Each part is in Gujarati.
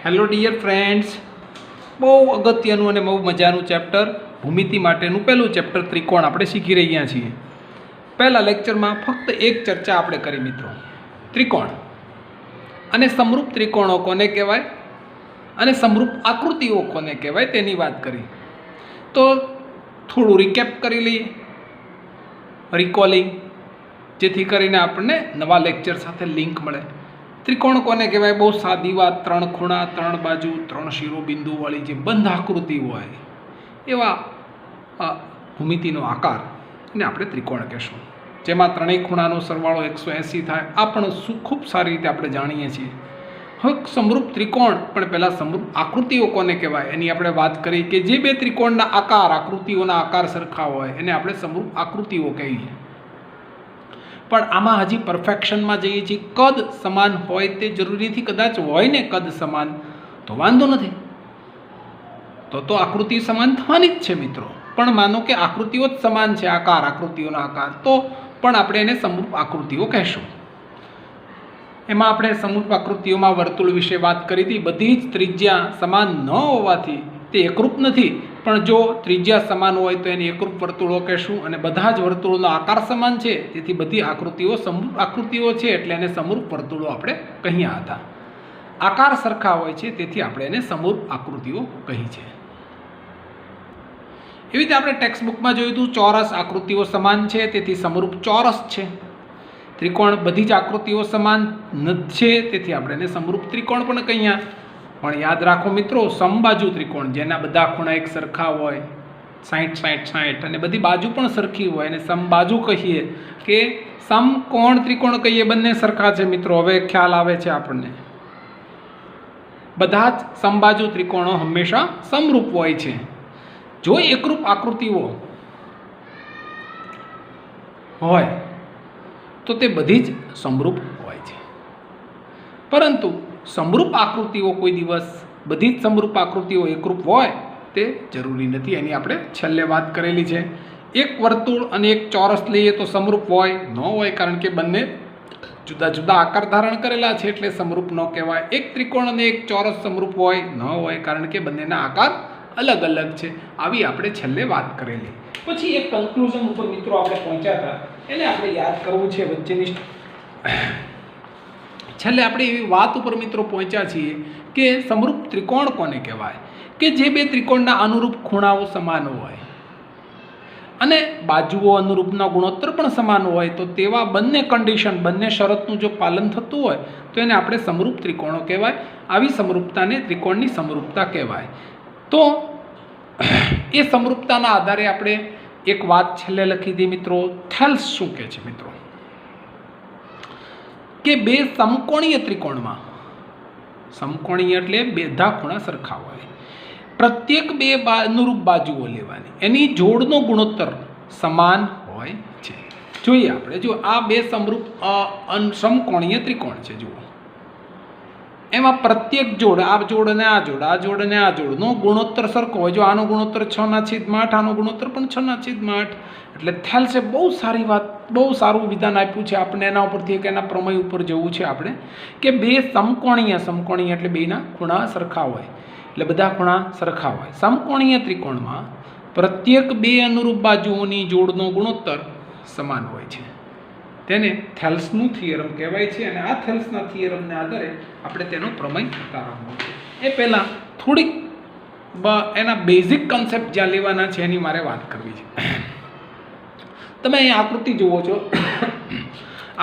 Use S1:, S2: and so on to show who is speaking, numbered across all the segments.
S1: હેલો ડિયર ફ્રેન્ડ્સ, બહુ અગત્યનું અને બહુ મજાનું ચેપ્ટર ભૂમિતિ માટેનું પહેલું ચેપ્ટર ત્રિકોણ આપણે શીખી રહ્યા છીએ. પહેલા લેક્ચરમાં ફક્ત એક ચર્ચા આપણે કરી મિત્રો, ત્રિકોણ અને સમરૂપ ત્રિકોણો કોને કહેવાય અને સમરૂપ આકૃતિઓ કોને કહેવાય તેની વાત કરી. તો થોડું રિકેપ કરી લઈએ, રિકોલિંગ, જેથી કરીને આપણને નવા લેક્ચર સાથે લિંક મળે. ત્રિકોણ કોને કહેવાય? બહુ સાદી વાત, 3 ખૂણા, 3 બાજુ, 3 શિરોબિંદુવાળી જે બંધ આકૃતિ હોય એવા ભૂમિતિનો આકાર એને આપણે ત્રિકોણ કહેશું, જેમાં ત્રણેય ખૂણાનો સરવાળો 180 થાય. આ પણ ખૂબ સારી રીતે આપણે જાણીએ છીએ. હવે સમરૂપ ત્રિકોણ, પણ પહેલાં સમરૂપ આકૃતિઓ કોને કહેવાય એની આપણે વાત કરી કે જે બે ત્રિકોણના આકાર, આકૃતિઓના આકાર સરખા હોય એને આપણે સમરૂપ આકૃતિઓ કહીએ. પણ આમાં હજી પરફેક્શનમાં જઈએ છીએ. કદ સમાન હોય તે જરૂરી નથી, કદાચ હોય ને કદ સમાન તો વાંધો નથી, તો આકૃતિ સમાન થવાની જ છે મિત્રો. પણ માનો કે આકૃતિઓ જ સમાન છે, આકાર, આકૃતિઓના આકાર, તો પણ આપણે એને સમરૂપ આકૃતિઓ કહેશું. એમાં આપણે સમરૂપ આકૃતિઓમાં વર્તુળ વિશે વાત કરી હતી. બધી જ ત્રિજ્યા સમાન ન હોવાથી તે એકરૂપ નથી, પણ જો ત્રિજ્યા સમાન હોય તો એને એકરૂપ વર્તુળો કહેશું. અને બધા જ વર્તુળોનો આકાર સમાન છે, તેથી બધી આકૃતિઓ સમરૂપ આકૃતિઓ છે, એટલે એને સમરૂપ વર્તુળો આપણે કહ્યા હતા. આકાર સરખા હોય છે, તેથી આપણે એને સમરૂપ આકૃતિઓ કહી છે. એવી રીતે આપણે ટેક્સ્ટ બુકમાં જોયું હતું, ચોરસ આકૃતિઓ સમાન છે, તેથી સમરૂપ ચોરસ છે. ત્રિકોણ બધી જ આકૃતિઓ સમાન છે, તેથી આપણે એને સમરૂપ ત્રિકોણ પણ કહ્યા. પણ યાદ રાખો મિત્રો, સમબાજુ ત્રિકોણ જેના બધા ખૂણા એક સરખા હોય, 60-60-60, અને બધી બાજુ પણ સરખી હોય, અને સમબાજુ કહીએ કે સમકોણ ત્રિકોણ કહીએ, બંને સરખા છે મિત્રો. હવે ખ્યાલ આવે છે આપણને. બધા જ સમબાજુ ત્રિકોણો હંમેશા સમરૂપ હોય છે. જો એકરૂપ આકૃતિઓ હોય તો તે બધી જ સમરૂપ હોય છે. પરંતુ સમરૂપ આકૃતિઓ કોઈ દિવસ બધી જ સમરૂપ આકૃતિઓ એકરૂપ હોય તે જરૂરી નથી. એની આપણે છેલ્લે વાત કરેલી છે. એક વર્તુળ અને એક ચોરસ લઈએ તો સમરૂપ હોય ન હોય, કારણ કે બંને જુદા જુદા આકાર ધારણ કરેલા છે, એટલે સમરૂપ ન કહેવાય. એક ત્રિકોણ અને એક ચોરસ સમરૂપ હોય ન હોય, કારણ કે બંનેના આકાર અલગ અલગ છે. આવી આપણે છેલ્લે વાત કરેલી. પછી એક કન્ક્લુઝન ઉપર મિત્રો આપણે પહોંચ્યા હતા, એને આપણે યાદ કરવું છે. વચ્ચેની છેલ્લે આપણે એવી વાત ઉપર મિત્રો પહોંચ્યા છીએ કે સમરૂપ ત્રિકોણ કોને કહેવાય? કે જે બે ત્રિકોણના અનુરૂપ ખૂણાઓ સમાન હોય અને બાજુઓ અનુરૂપના ગુણોત્તર પણ સમાન હોય, તો તેવા બંને કન્ડિશન, બંને શરતનું જો પાલન થતું હોય તો એને આપણે સમરૂપ ત્રિકોણો કહેવાય. આવી સમરૂપતાને ત્રિકોણની સમરૂપતા કહેવાય. તો એ સમરૂપતાના આધારે આપણે એક વાત છેલ્લે લખી હતી મિત્રો. થેલ્સ શું કહે છે મિત્રો? કે બે સમકોણીય ત્રિકોણમાં, સમકોણીય એટલે બેધા ખૂણા સરખા હોય, પ્રત્યેક બે અનુરૂપ બાજુઓ લેવાની, એની જોડનો ગુણોત્તર સમાન હોય છે. જોઈએ આપણે, જો આ બે સમકોણીય ત્રિકોણ છે, જુઓ એમાં પ્રત્યેક જોડ, આ જોડ અને આ જોડ, આ જોડ અને આ જોડનો ગુણોત્તર સરખો હોય. જો આનો ગુણોત્તર 6/8, આનો ગુણોત્તર પણ 6/8, એટલે થેલ્સે બહુ સારી વાત, બહુ સારું વિધાન આપ્યું છે આપણે. એના ઉપરથી એક એના પ્રમેય ઉપર જવું છે આપણે કે બે સમકોણીય એટલે બેના ખૂણા સરખા હોય, એટલે બધા ખૂણા સરખા હોય. સમકોણીય ત્રિકોણમાં પ્રત્યેક બે અનુરૂપ બાજુઓની જોડનો ગુણોત્તર સમાન હોય છે. તેને થેલ્સનું થિયરમ કહેવાય છે. અને આ થેલ્સના થિયરમને આધારે આપણે તેનો પ્રમેય તારવવો છે. એ પહેલાં થોડીક એના બેઝિક કન્સેપ્ટ જ્યાં લેવાના છે એની મારે વાત કરવી છે. તમે અહીં આકૃતિ જુઓ છો.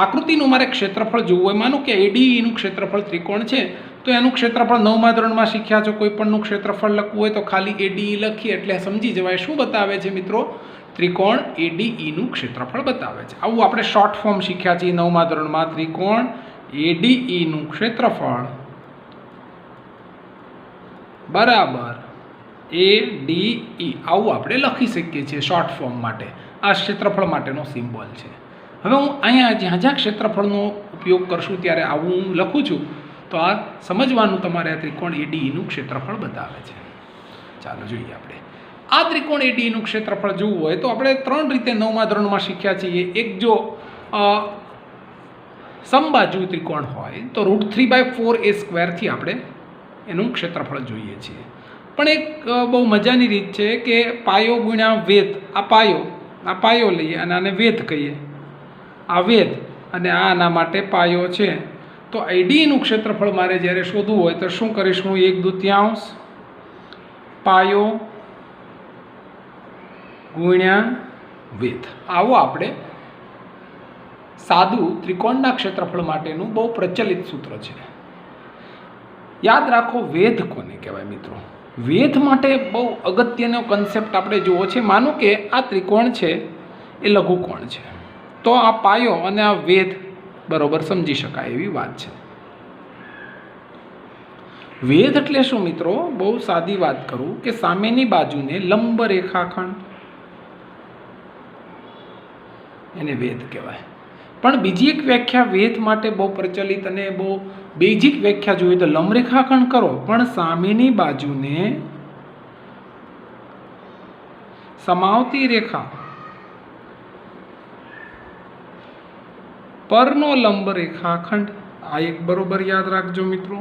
S1: આકૃતિનું મારે ક્ષેત્રફળ જોવું હોય, માનો કે ADEનું ક્ષેત્રફળ ત્રિકોણ છે, તો એનું ક્ષેત્રફળ 9મા ધોરણમાં શીખ્યા છો. કોઈ પણનું ક્ષેત્રફળ લખવું હોય તો ખાલી ADE લખીએ એટલે સમજી જવાય. શું બતાવે છે મિત્રો? ત્રિકોણ ADEનું ક્ષેત્રફળ બતાવે છે. આવું આપણે શોર્ટ ફોર્મ શીખ્યા છીએ 9મા ધોરણમાં. ત્રિકોણ ADEનું ક્ષેત્રફળ બરાબર ADE, આવું આપણે લખી શકીએ છીએ શોર્ટ ફોર્મ માટે. આ ક્ષેત્રફળ માટેનો સિમ્બોલ છે. હવે હું અહીંયા જ્યાં જ્યાં ક્ષેત્રફળનો ઉપયોગ કરશું ત્યારે આવું હું લખું છું, તો આ સમજવાનું તમારે. આ ત્રિકોણ ADEનું ક્ષેત્રફળ બતાવે છે. ચાલો જોઈએ આપણે. આ ત્રિકોણ ADEનું ક્ષેત્રફળ જોવું હોય તો આપણે 3 રીતે 9મા ધોરણમાં શીખ્યા છીએ. એક, જો સમબાજુ ત્રિકોણ હોય તો √3/4 એ સ્ક્વેરથી આપણે એનું ક્ષેત્રફળ જોઈએ છીએ. પણ એક બહુ મજાની રીત છે કે પાયો ગુણ્યા વેધ. આ પાયો લઈએ અને આને વેધ કહીએ. આ વેધ અને આના માટે પાયો છે. તો આઈડીનું ક્ષેત્રફળ મારે જ્યારે શોધવું હોય તો શું કરીશું? 1/2 પાયો ગુણ્યા વેધ. આવો આપણે સાદું ત્રિકોણના ક્ષેત્રફળ માટેનું બહુ પ્રચલિત સૂત્ર છે. યાદ રાખો, વેધ કોને કહેવાય મિત્રો? વેધ માટે બહુ અગત્યનો કન્સેપ્ટ આપણે જોવો છે. માનો કે આ ત્રિકોણ છે એ લઘુકોણ છે, તો આ પાયો અને આ વેધ બરોબર સમજી શકાય એવી વાત છે. વેધ એટલે શું મિત્રો? બહુ સાદી વાત કરું કે સામેની બાજુને લંબ રેખાખંડ, એને વેધ કહેવાય. પણ બીજી એક વ્યાખ્યા વેધ માટે બહુ પ્રચલિત અને બહુ બેઝિક વ્યાખ્યા જોઈએ તો લંબ રેખાખંડ કરો પણ સામેની બાજુને સમાવતી રેખા પરનો લંબ રેખાખંડ. આ એક બરોબર યાદ રાખજો મિત્રો,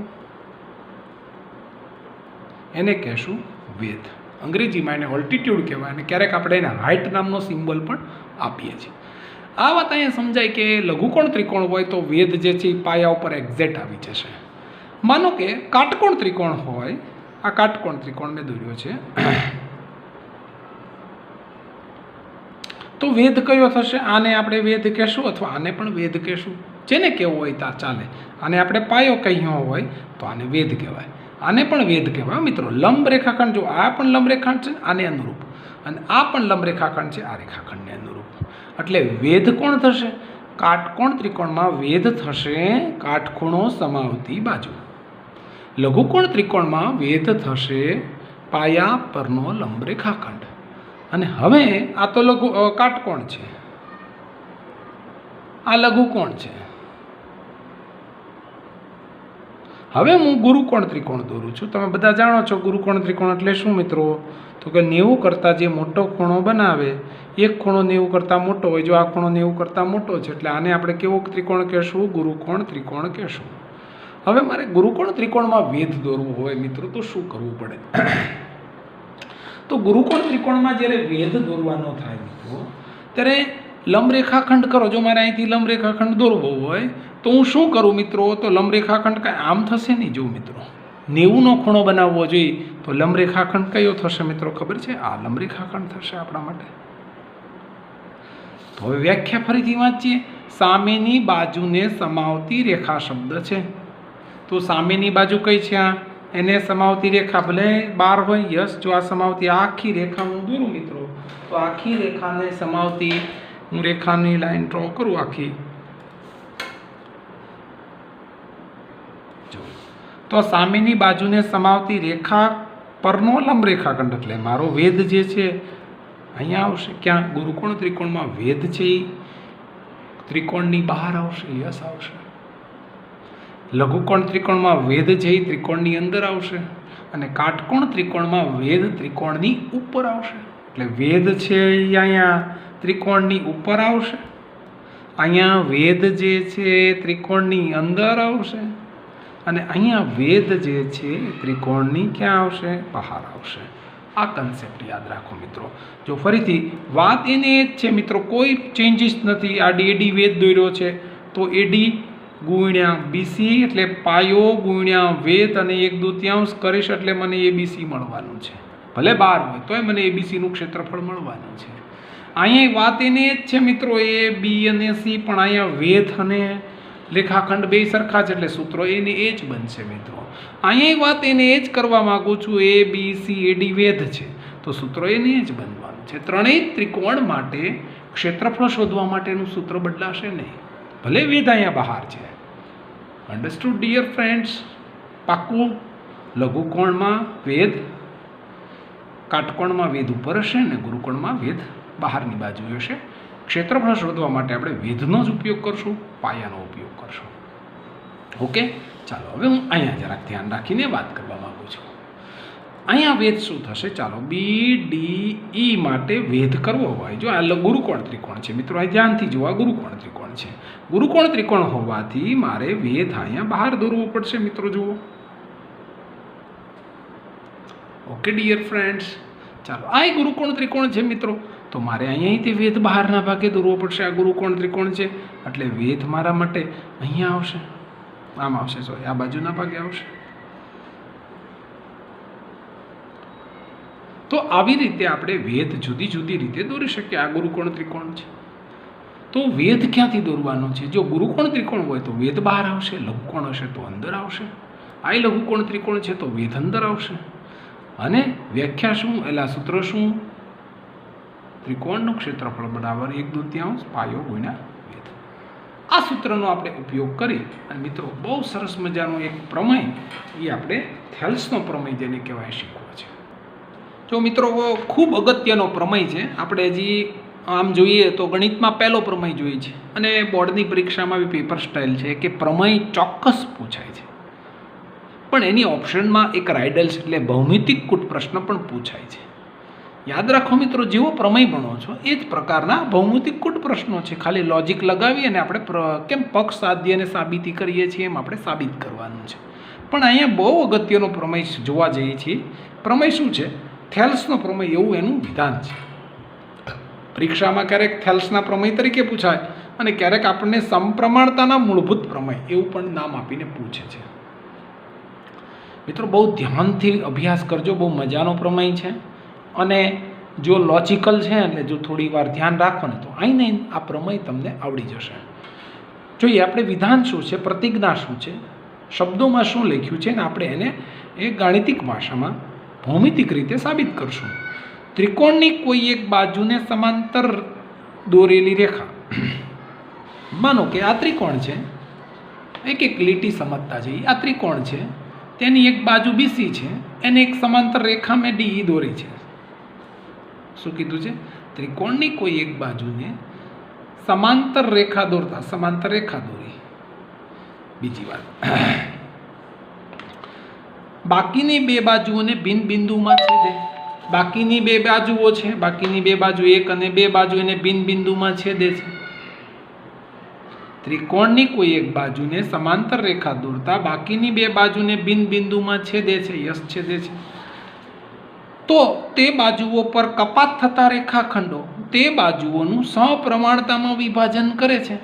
S1: એને કહેશું વેધ. અંગ્રેજીમાં એને ઓલ્ટિટ્યુડ કહેવાય અને ક્યારેક આપણે એને હાઇટ નામનો સિમ્બોલ પણ આપીએ છીએ. આ વાત અહીંયા સમજાય કે લઘુકોણ ત્રિકોણ હોય તો વેધ જે છે એ પાયા ઉપર એક્ઝેક્ટ આવી જશે. માનો કે કાટકોણ ત્રિકોણ હોય, આ કાટકોણ ત્રિકોણ મેં દોર્યો છે, તો વેધ કયો થશે? આને આપણે વેધ કહેશું અથવા આને પણ વેધ કહેશું, જેને કહેવું હોય તા ચાલે. આને આપણે પાયો કહ્યો હોય તો આને વેધ કહેવાય, આને પણ વેધ કહેવાય મિત્રો. લંબ રેખાખંડ, જો આ પણ લંબ રેખાખંડ છે આને અનુરૂપ, અને આ પણ લંબ રેખાખંડ છે આ રેખાખંડને અનુરૂપ. એટલે વેધ કોણ થશે? કાટકોણ ત્રિકોણમાં વેધ થશે કાટખૂણો સમાવતી બાજુ. લઘુકોણ ત્રિકોણમાં વેધ થશે પાયા પરનો લંબ રેખાખંડ. અને હવે આ તો કાટકોણ છે, આ લઘુકોણ છે. હવે હું ગુરુકોણ ત્રિકોણ દોરું છું. તમે બધા જાણો છો ગુરુકોણ ત્રિકોણ એટલે શું મિત્રો? તો કે 90 કરતાં જે મોટો ખૂણો બનાવે, એક ખૂણો 90 કરતાં મોટો હોય, જો આ ખૂણો 90 કરતાં મોટો છે એટલે આને આપણે કેવો ત્રિકોણ કહેશું? ગુરુકોણ ત્રિકોણ કહેશું. હવે મારે ગુરુકોણ ત્રિકોણમાં વેધ દોરવું હોય મિત્રો તો શું કરવું પડે? તો ગુરુકોણ ત્રિકોણમાં જ્યારે વેધ દોરવાનો થાય મિત્રો, ત્યારે લંબ રેખાખંડ કરો. જો મારે અહીંથી લંબ રેખાખંડ દોરવો હોય તો હું શું કરું મિત્રો? તો લંબ રેખાખંડ કાંઈ આમ થશે નહીં. જો મિત્રો 90નો ખૂણો બનાવવો જોઈએ તો લંબ રેખાખંડ કયો થશે મિત્રો? ખબર છે? આ લંબ રેખાખંડ થશે આપણા માટે. તો હવે વ્યાખ્યા ફરીથી વાંચીએ. સામેની બાજુને સમાવતી રેખા શબ્દ છે. તો સામેની બાજુ કઈ છે? આ એને સમાવતી રેખા ભલે 12 હોય, યસ. જો આ સમાવતી આખી રેખા હું દોરું મિત્રો, તો આખી રેખાને સમાવતી હું રેખાની લાઈન ડ્રો કરું આખી. તો સામેની બાજુને સમાવતી રેખા પરનો લંબ રેખાખંડ એટલે મારો વેધ જે છે અહીંયા આવશે. ક્યાં? ગુરુકોણ ત્રિકોણમાં વેધ છે એ ત્રિકોણની બહાર આવશે, યસ આવશે. લઘુકોણ ત્રિકોણમાં વેધ છે એ ત્રિકોણની અંદર આવશે, અને કાટકોણ ત્રિકોણમાં વેધ ત્રિકોણની ઉપર આવશે. એટલે વેધ છે એ અહીંયા ત્રિકોણની ઉપર આવશે, અહીંયા વેધ જે છે ત્રિકોણની અંદર આવશે, અને અહીંયા વેધ જે છે ત્રિકોણની ક્યાં આવશે? બહાર આવશે. આ કન્સેપ્ટ યાદ રાખો મિત્રો. જો ફરીથી વાત એને જ છે મિત્રો, કોઈ ચેન્જીસ નથી. આ એડી વેધ દોર્યો છે તો એડી ગુણ્યા બીસી એટલે પાયો ગુણ્યા વેધ અને 1/2 કરીશ એટલે મને એબીસી મળવાનું છે. ભલે 12 હોય તોય મને એબીસીનું ક્ષેત્રફળ મળવાનું છે. અહીંયા વાત એને જ છે મિત્રો, એ બી અને સી, પણ અહીંયા વેધ અને રેખાખંડ બે સરખા છે એટલે સૂત્રો એને એ જ બનશે મિત્રો. અહીંયા વાત એને એ જ કરવા માગું છું, એ બી સી એડી વેધ છે તો સૂત્રો એને જ બનવાનું છે. ત્રણેય ત્રિકોણ માટે ક્ષેત્રફળ શોધવા માટેનું સૂત્ર બદલાશે નહીં, ભલે વેધ અહીંયા બહાર છે. Understood dear friends? પાક્કું? લઘુકોણમાં વેધ, કાટકોણમાં વેધ ઉપર હશે ને ગુરુકોણમાં વેધ બહારની બાજુ હશે. ક્ષેત્રફળ શોધવા માટે આપણે વેધનો જ ઉપયોગ કરશું, પાયાનો ઉપયોગ કરશું. ઓકે, ચાલો હવે હું અહીંયા જરાક ધ્યાન રાખીને વાત કરવા માગું છું. અહીંયા વેધ શું થશે? ચાલો બી ડી ઈ માટે વેધ કરવો હોય, જો આ ગુરુકોણ ત્રિકોણ છે મિત્રો, અહીં ધ્યાનથી જુઓ, આ ગુરુકોણ ત્રિકોણ છે. ગુરુકોણ ત્રિકોણ હોવાથી મારે વેધ અહીંયા બહાર દોરવું પડશે મિત્રો. જુઓ ઓકે ડિયર ફ્રેન્ડ્સ, ચાલો આ ગુરુકોણ ત્રિકોણ છે મિત્રો. તો મારે અહીંયાથી વેધ બહારના ભાગે દોરવો પડશે. આ ગુરુકોણ ત્રિકોણ છે એટલે વેધ મારા માટે અહીંયા આવશે, આમ આવશે, સોરી આ બાજુના ભાગે આવશે. તો આવી રીતે આપણે વેધ જુદી જુદી રીતે દોરી શકીએ. આ ગુરુકોણ ત્રિકોણ છે તો વેધ ક્યાંથી દોરવાનો છે? જો ગુરુકોણ ત્રિકોણ હોય તો વેધ બહાર આવશે, લઘુકોણ હશે તો અંદર આવશે. આ લઘુકોણ ત્રિકોણ છે તો વેધ અંદર આવશે. અને વ્યાખ્યા શું, એટલે સૂત્ર શું? ત્રિકોણનું ક્ષેત્રફળ બરાબર 1/2 પાયો ગુણ્યા વેધ. આ સૂત્રનો આપણે ઉપયોગ કરી અને મિત્રો બહુ સરસ મજાનો એક પ્રમેય, એ આપણે થેલ્સનો પ્રમેય જેને કહેવાય શીખવો છે. જો મિત્રો ખૂબ અગત્યનો પ્રમેય છે. આપણે હજી આમ જોઈએ તો ગણિતમાં પહેલો પ્રમેય જોઈએ છે અને બોર્ડની પરીક્ષામાં બી પેપર સ્ટાઇલ છે કે પ્રમેય ચોક્કસ પૂછાય છે, પણ એની ઓપ્શનમાં એક રાઇડલ્સ એટલે ભૌમિતિક કૂટ પ્રશ્ન પણ પૂછાય છે. યાદ રાખો મિત્રો, જેવો પ્રમેય ભણો છો એ જ પ્રકારના ભૌમિતિક કૂટ પ્રશ્નો છે. ખાલી લોજિક લગાવી અને આપણે કેમ પક્ષ સાધ્ય અને સાબિતી કરીએ છીએ એમ આપણે સાબિત કરવાનું છે. પણ અહીંયા બહુ અગત્યનો પ્રમેય જોવા જઈએ છીએ. પ્રમેય શું છે? થેલ્સનો પ્રમેય, એવું એનું વિધાન છે. પરીક્ષામાં ક્યારેક થેલ્સના પ્રમેય તરીકે પૂછાય અને ક્યારેક આપણને સમપ્રમાણતાના મૂળભૂત પ્રમેય એવું પણ નામ આપીને પૂછે છે. મિત્રો બહુ ધ્યાનથી અભ્યાસ કરજો, બહુ મજાનો પ્રમેય છે. અને જો લોજિકલ છે એટલે જો થોડી વાર ધ્યાન રાખો ને તો આઈને આ પ્રમેય તમને આવડી જશે. જોઈએ આપણે વિધાન શું છે, પ્રતિજ્ઞા શું છે, શબ્દોમાં શું લખ્યું છે ને આપણે એને એ ગાણિતિક ભાષામાં ભૌમિતિક રીતે સાબિત કરશું. ત્રિકોણની કોઈ એક બાજુને સમાંતર દોરેલી રેખા, માનો કે આ ત્રિકોણ છે, એક એક લીટી સમજતા જઈએ. આ ત્રિકોણ છે, તેની એક બાજુ BC છે, એને એક સમાંતર રેખા મેં DE દોરી છે. શું કીધું છે? ત્રિકોણની કોઈ એક બાજુને સમાંતર રેખા દોરતા, સમાંતર રેખા દોરી. બીજી વાત, બાકીની બે બાજુઓને ભિન્ન બિંદુમાં છેદે. બાકીની બે બાજુઓ છે, બાકીની બે બાજુ એક અને બે બાજુ એને ભિન્ન બિંદુમાં છેદે છે. ત્રિકોણની કોઈ એક બાજુને સમાંતર રેખા દોરતા બાકીની બે બાજુને ભિન્ન બિંદુમાં છેદે છે, યસ છેદે છે. તો તે બાજુઓ પર કપાત થતા રેખાખંડો તે બાજુઓનું સપ્રમાણતામાં વિભાજન કરે છે.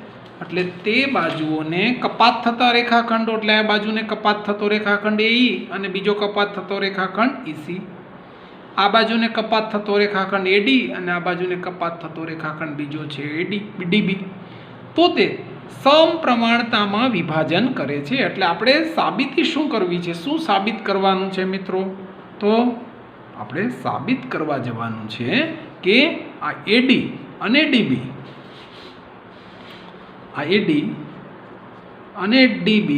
S1: એટલે તે બાજુઓને કપાત થતા રેખાખંડો, એટલે આ બાજુને કપાત થતો રેખાખંડ AE અને બીજો કપાત થતો રેખાખંડ EC. આ બાજુને કપાત થતો રેખાખંડ AD અને આ બાજુને કપાત થતો રેખાખંડ બીજો છે DB. તો તે સમપ્રમાણતામાં વિભાજન કરે છે. એટલે આપણે સાબિતી શું કરવી છે, શું સાબિત કરવાનું છે મિત્રો? તો આપણે સાબિત કરવા જવાનું છે કે આ AD અને DB, આ AD અને DB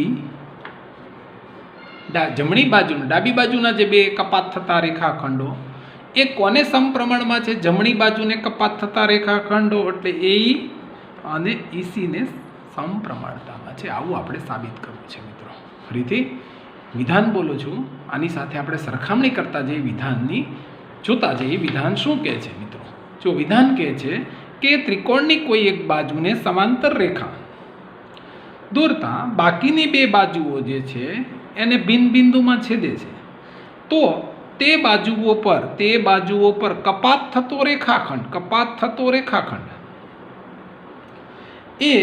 S1: જમણી બાજુના, ડાબી બાજુના જે બે કપાત થતા રેખાખંડો એ કોને સમપ્રમાણમાં છે? જમણી બાજુને કપાત થતા રેખાખંડો એટલે AE અને EC ને સમપ્રમાણતામાં છે. આવું આપણે સાબિત કરવું છે મિત્રો. ફરીથી વિધાન બોલું છું, આની સાથે આપણે સરખામણી કરતા જઈએ, વિધાનની જોતા જઈએ. વિધાન શું કહે છે મિત્રો? જો વિધાન કહે છે કે ત્રિકોણની કોઈ એક બાજુને સમાંતર રેખા દોરતા બાકીની બે બાજુઓ જે છે એને ભિન્ન બિંદુમાં છેદે છે. તો તે બાજુઓ પર કપાત થતો રેખાખંડ એ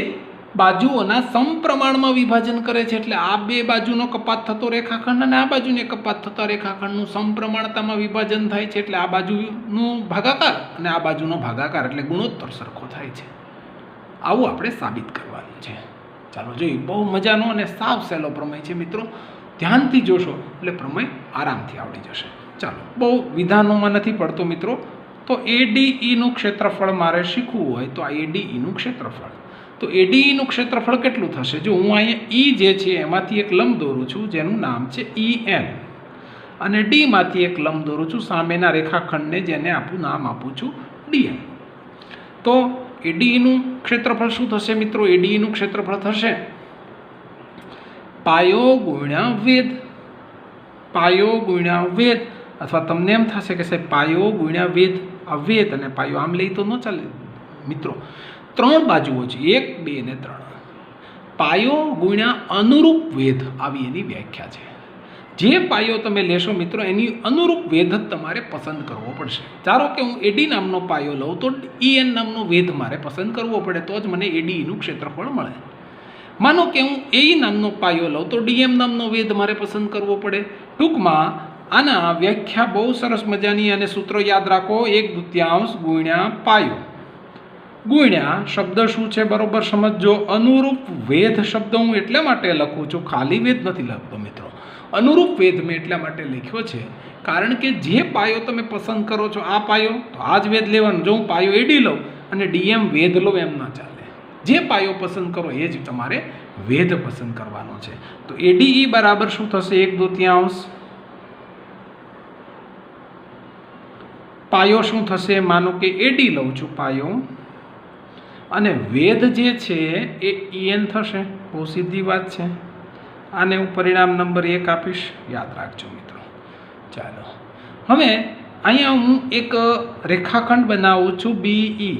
S1: બાજુઓના સમપ્રમાણમાં વિભાજન કરે છે. એટલે આ બે બાજુનો કપાત થતો રેખાખંડ અને આ બાજુને કપાત થતા રેખાખંડનું સમપ્રમાણતામાં વિભાજન થાય છે. એટલે આ બાજુનું ભાગાકાર અને આ બાજુનો ભાગાકાર એટલે ગુણોત્તર સરખો થાય છે. આવું આપણે સાબિત કરવાનું છે. ચાલો જોઈએ, બહુ મજાનો અને સાવ સહેલો પ્રમેય છે મિત્રો. ધ્યાનથી જોશો એટલે પ્રમેય આરામથી આવડી જશે. ચાલો, બહુ વિધાનોમાં નથી પડતો મિત્રો. તો ADE નું ક્ષેત્રફળ મારે શીખવું હોય તો આ ADE નું ક્ષેત્રફળ, તો ADE નું ક્ષેત્રફળ કેટલું થશે? જો હું અહીંયા E જે છે એમાંથી એક લંબ દોરું છું જેનું નામ છે EN અને D માંથી એક લંબ દોરું છું સામેના રેખાખંડને, જેને નામ આપું છું DN. તો ADE નું ક્ષેત્રફળ શું થશે મિત્રો? ADE નું ક્ષેત્રફળ થશે પાયો ગુણ્યા વેધ, અથવા તમને એમ થશે કે સાહેબ પાયો ગુણ્યા વેધ. આ વેધ અને પાયો આમ લઈ તો ન ચાલે મિત્રો. ત્રણ બાજુઓ છે, 1, 2 અને 3. પાયો ગુણ્યા અનુરૂપ વેધ આવી એની વ્યાખ્યા છે. જે પાયો તમે લેશો મિત્રો એની અનુરૂપ વેધ જ તમારે પસંદ કરવો પડશે. ધારો કે હું એડી નામનો પાયો લઉં તો EN નામનો વેધ મારે પસંદ કરવો પડે તો જ મને ADEનું ક્ષેત્રફળ મળે. માનો કે હું AE નામનો પાયો લઉં તો DM નામનો વેધ મારે પસંદ કરવો પડે. ટૂંકમાં આના વ્યાખ્યા બહુ સરસ મજાની અને સૂત્રો યાદ રાખો. 1/2 ગુણ્યા પાયો ગુણ્યા શબ્દ શું છે બરોબર સમજો. અનુરૂપ વેધ શબ્દ હું એટલા માટે લખું છું, ખાલી વેધ નથી લખતો મિત્રો. અનુરૂપ વેધ મેં એટલા માટે લખ્યો છે કારણ કે જે પાયો તમે પસંદ કરો છો આ પાયો તો આ જ વેધ લેવાનો. જો હું પાયો AD લઉં અને DM વેધ લઉં એમ ના ચાલે. જે પાયો પસંદ કરો એ જ તમારે વેધ પસંદ કરવાનો છે. તો ADE બરાબર શું થશે? 1/2 પાયો શું થશે? માનો કે AD લઉં છું પાયો અને વેધ જે છે એ EN થશે. બહુ સીધી વાત છે. આને હું પરિણામ નંબર 1 આપીશ, યાદ રાખજો મિત્રો. ચાલો હવે અહીંયા હું એક રેખાખંડ બનાવું છું BE,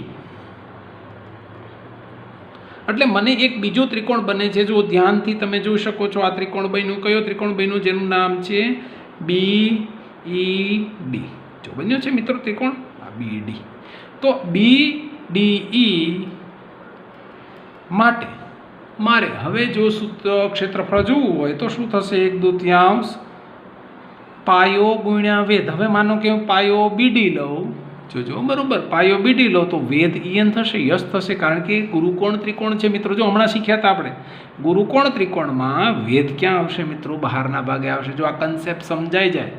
S1: એટલે મને એક બીજો ત્રિકોણ બને છે. જો ધ્યાનથી તમે જોઈ શકો છો આ ત્રિકોણ બન્યું. કયો ત્રિકોણ બન્યું? જેનું નામ છે BED. જો બન્યો છે મિત્રો ત્રિકોણ આ BED. તો BDE માટે મારે હવે જો ક્ષેત્રફળ જોવું હોય તો શું થશે? 1/2 પાયો ગુણ્યા વેધ. હવે માનો કે હું પાયો BD લઉં, જોજો બરોબર, પાયો BD લો તો વેધ EN થશે, યસ થશે, કારણ કે ગુરુકોણ ત્રિકોણ છે મિત્રો. જો હમણાં શીખ્યા હતા આપણે, ગુરુકોણ ત્રિકોણમાં વેધ ક્યાં આવશે મિત્રો? બહારના ભાગે આવશે. જો આ કન્સેપ્ટ સમજાઈ જાય,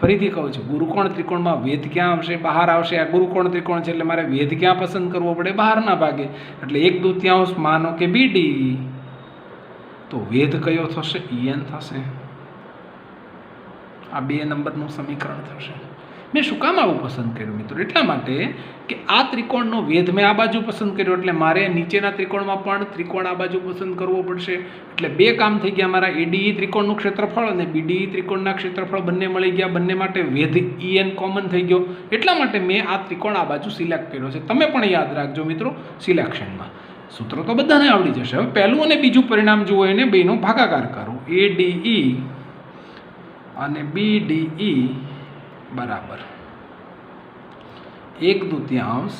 S1: ફરીથી કહું છું, ગુરુકોણ ત્રિકોણમાં વેધ ક્યાં આવશે? બહાર આવશે. આ ગુરુકોણ ત્રિકોણ છે એટલે મારે વેધ ક્યાં પસંદ કરવો પડે? બહારના ભાગે. એટલે 1/2 માનો કે BD તો વેધ કયો થશે? EN થશે. આ 2 નંબરનું સમીકરણ થશે. મેં શું કામ આવું પસંદ કર્યું મિત્રો? એટલા માટે કે આ ત્રિકોણનો વેધ મેં આ બાજુ પસંદ કર્યો એટલે મારે નીચેના ત્રિકોણમાં પણ ત્રિકોણ આ બાજુ પસંદ કરવો પડશે. એટલે 2 કામ થઈ ગયા મારા. ADE ત્રિકોણનું ક્ષેત્રફળ અને BDE ત્રિકોણના ક્ષેત્રફળ બંને મળી ગયા. બંને માટે વેધ EN કોમન થઈ ગયો. એટલા માટે મેં આ ત્રિકોણ આ બાજુ સિલેક્ટ કર્યો છે. તમે પણ યાદ રાખજો મિત્રો સિલેક્શનમાં. સૂત્ર તો બધાને આવડી જશે. હવે પહેલું અને બીજું પરિણામ જુઓ, એને બેનો ભાગાકાર કરો. ADE અને BDE બરાબર 1/2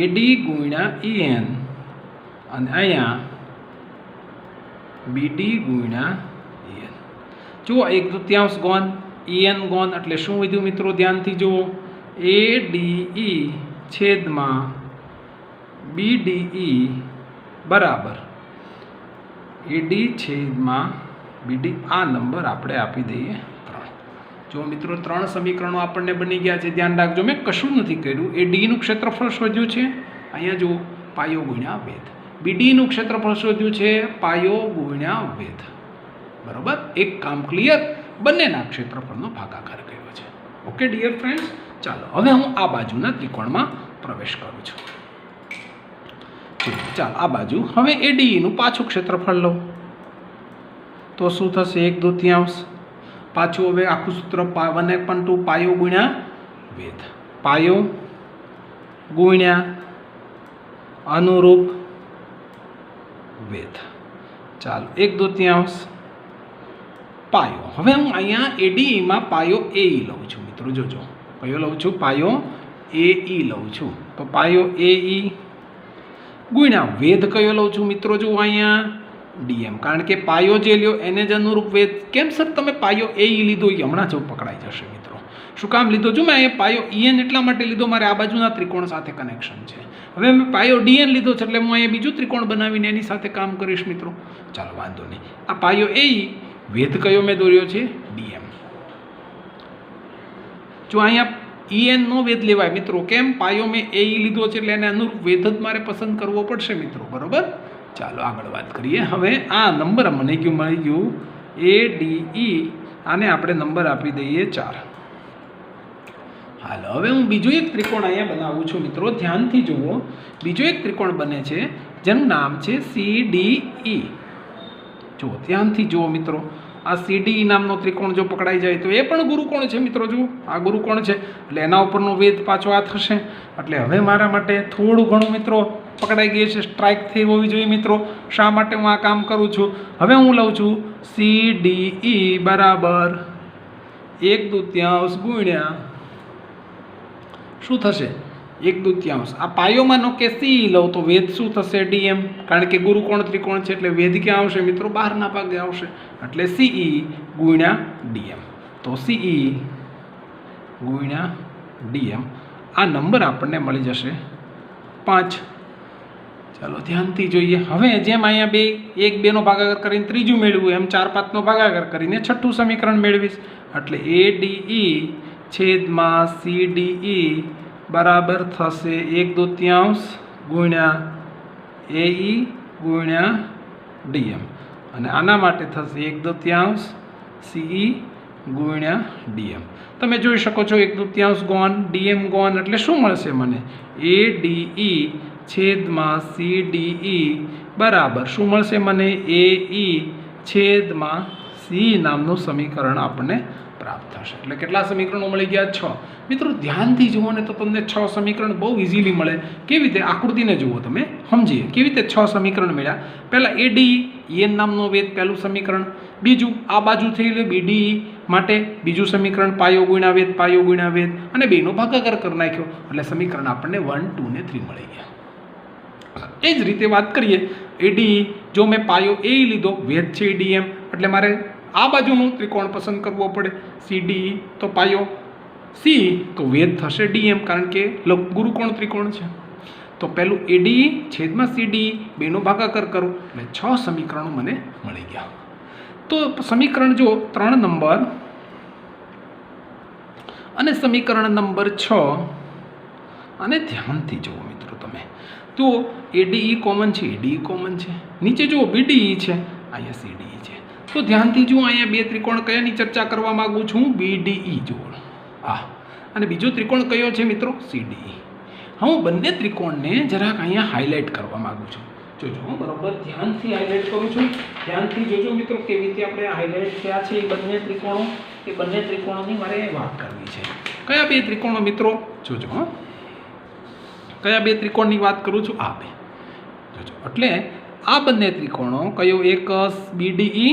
S1: AD ગુણ્યા EN અને અહીંયા BD ગુણ્યા EN. જુઓ 1/2 ગોન, EN ગોન, એટલે શું વધ્યું મિત્રો? ધ્યાનથી જુઓ, ADE છેદમાં BDE બરાબર AD છેદમાં BD. આ નંબર આપણે આપી દઈએ 3. જો મિત્રો 3 સમીકરણો આપણને બની ગયા છે. ધ્યાન રાખજો મેં કશું નથી કર્યું. ADનું ક્ષેત્રફળ શોધ્યું છે, અહીંયા જો પાયો ગુણ્યા વેધ. BDનું ક્ષેત્રફળ શોધ્યું છે, પાયો ગુણ્યા વેધ. બરોબર, એક કામ ક્લિયર. બંનેના ક્ષેત્રફળનો ભાગાકાર કર્યો છે. ઓકે ડિયર ફ્રેન્ડ્સ, ચાલો હવે હું આ બાજુના ત્રિકોણમાં પ્રવેશ કરું છું. ચાલો આ બાજુ હવે ADEનું પાછું ક્ષેત્રફળ લઉં તો શું થશે? 1/2 પાછું. હવે આખું સૂત્ર 1/2 પાયો ગુણ્યા વેધ. પાયો ગુણ્યા અનુરૂપ વેધ. ચાલો 1/2 પાયો. હવે હું અહીંયા ADEમાં પાયો AE લઉં છું મિત્રો. જોજો કયો લઉં છું? પાયો AE લઉં છું. તો પાયો AE ગુણ્યા વેધ કયો લઉં છું મિત્રો? જો અહીંયા DM, કારણ કે પાયો જે લ્યો એને જ અનુરૂપ વેધ. કેમ સર તમે પાયો AE લીધો? એ હમણાં જ પકડાઈ જશે મિત્રો. શું કામ લીધો? જો મેં અહીંયા પાયો EN એટલા માટે લીધો, મારે આ બાજુના ત્રિકોણ સાથે કનેક્શન છે. હવે મેં પાયો DN લીધો છે એટલે હું અહીંયા બીજું ત્રિકોણ બનાવીને એની સાથે કામ કરીશ મિત્રો. ચાલો વાંધો નહીં. આ પાયો AE, વેધ કયો મેં દોર્યો છે? DM. જો અહીંયા EN નો વેધ લેવાય મિત્રો. કેમ? પાયો મેં AE લીધો છે એટલે એને અનુરૂપ વેધ જ મારે પસંદ કરવો પડશે મિત્રો. બરોબર, ચાલો આગળ વાત કરીએ. હવે આ નંબર મને મળી ગયું ADE, આને આપણે નંબર આપી દઈએ 4. હાલો હવે હું બીજો એક ત્રિકોણ અહીંયા બનાવું છું મિત્રો. ધ્યાનથી જુઓ, બીજો એક ત્રિકોણ બને છે જેનું નામ છે CDE. જો ધ્યાનથી જુઓ મિત્રો, આ CDE નામનો ત્રિકોણ જો પકડાઈ જાય તો એ પણ ગુરુકોણ છે મિત્રો. જુઓ આ ગુરુકોણ છે એટલે એના ઉપરનો વેધ પાછો આ થશે. એટલે હવે મારા માટે થોડું ઘણું મિત્રો પકડાઈ ગઈ છે, સ્ટ્રાઇક થઈ હોવી જોઈએ મિત્રો. શા માટે હું આ કામ કરું છું? હવે હું લઉં છું CDE બરાબર 1/2 ગુણ્યા શું થશે 1/2. આ પાયોમાં નો કે સી લઉં તો વેધ શું થશે DM, કારણ કે ગુરુકોણ ત્રિકોણ છે એટલે વેધ ક્યાં આવશે મિત્રો? બહારના ભાગે આવશે, એટલે CE ગુણ્યા DM. તો CE ગુણ્યા DM આ નંબર આપણને મળી જશે 5. ચાલો ધ્યાનથી જોઈએ. હવે જેમ અહીંયા 2 1 2 નો ભાગાકાર કરીને ત્રીજું મેળવ્યું એમ 4 5 નો ભાગાકાર કરીને છઠ્ઠું સમીકરણ મેળવીશ. એટલે ADE છેદમાં CDE બરાબર થશે 1/2 ગુણ્યા AE ગુણ્યા DM, અને આના માટે થશે 1/2 CE ગુણ્યા DM. તમે જોઈ શકો છો 1/2 ગોન, DM ગોન, એટલે શું મળશે મને? ADE છેદમાં CDE બરાબર શું મળશે મને? AE છેદમાં C નામનું સમીકરણ આપણને પ્રાપ્ત થશે. એટલે કેટલા સમીકરણો મળી ગયા? 6. મિત્રો ધ્યાનથી જુઓ ને તો તમને 6 સમીકરણ બહુ ઇઝીલી મળે. કેવી રીતે? આકૃતિને જુઓ, તમે સમજીએ કેવી રીતે 6 સમીકરણ મળ્યા. પહેલાં ADE એન નામનો વેદ પહેલું સમીકરણ, બીજું આ બાજુ થઈ ગયું BDE માટે બીજું સમીકરણ, પાયો ગુણ્યા વેદ, અને બેનો ભાગાકાર કરી નાખ્યો એટલે સમીકરણ આપણને 1 2 ને 3 મળી ગયા. એ જ રીતે વાત કરીએ ADE, જો મેં પાયો A લીધો, વેદ છે DM, એટલે મારે આ બાજુનું ત્રિકોણ પસંદ કરવો પડે. CDE તો પાયો, C તો વેદ થશે DM, કારણ કે ગુરુકોણ ત્રિકોણ છે. તો પહેલું ADE છેદમાં CDE બેનો ભાગાકાર કરું એટલે 6 સમીકરણો મને મળી ગયા. તો સમીકરણ જો 3 નંબર અને સમીકરણ નંબર 6, અને ધ્યાનથી જુઓ મિત્રો, તમે તો ADE કોમન છે, ADE કોમન છે, નીચે જુઓ BDE છે, અહીંયા CDE છે. તો ધ્યાનથી જુઓ, અહીંયા 2 ત્રિકોણ કયાની ચર્ચા કરવા માંગુ છું? BDE જુઓ આ, અને બીજો ત્રિકોણ કયો છે મિત્રો? CDE. હું બંને ત્રિકોણને જરાક અહીંયા હાઇલાઇટ કરવા માંગુ છું. જોજો હું બરોબર ધ્યાનથી હાઇલાઇટ કરું છું. ધ્યાનથી જોજો મિત્રો કેવી રીતે આપણે હાઇલાઇટ થયા છે એ બંને ત્રિકોણો. એ બંને ત્રિકોણોની મારે વાત કરવી છે. કયા 2 ત્રિકોણો મિત્રો? જોજો કયા 2 ત્રિકોણની વાત કરું છું? આ 2. જોજો એટલે આ બંને ત્રિકોણો કયો? એક BDE